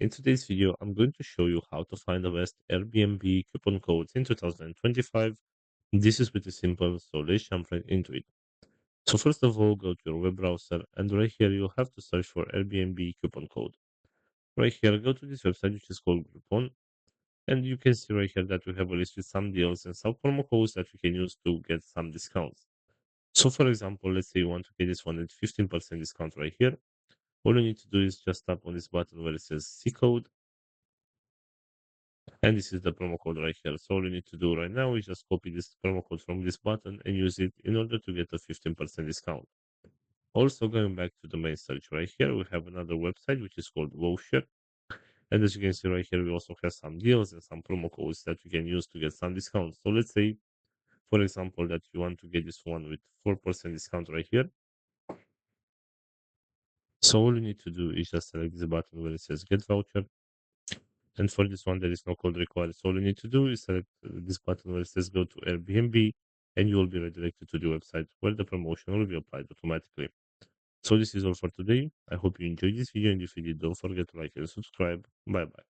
In today's video, I'm going to show you how to find the best Airbnb coupon codes in 2025. This is pretty simple, so let's jump right into it. So first of all, go to your web browser and right here you'll have to search for Airbnb coupon code. Right here, go to this website which is called Groupon, and you can see right here that we have a list with some deals and some promo codes that we can use to get some discounts. So for example, let's say you want to get this one at 15% discount right here. All you need to do is just tap on this button where it says C code. And this is the promo code right here. So all you need to do right now is just copy this promo code from this button and use it in order to get a 15% discount. Also, going back to the main search right here, we have another website which is called Voucher. And as you can see right here, we also have some deals and some promo codes that we can use to get some discounts. So let's say, for example, that you want to get this one with 4% discount right here. So all you need to do is just select this button where it says Get Voucher. And for this one, there is no code required. So all you need to do is select this button where it says go to Airbnb, and you will be redirected to the website where the promotion will be applied automatically. So this is all for today. I hope you enjoyed this video, and if you did, don't forget to like and subscribe. Bye bye.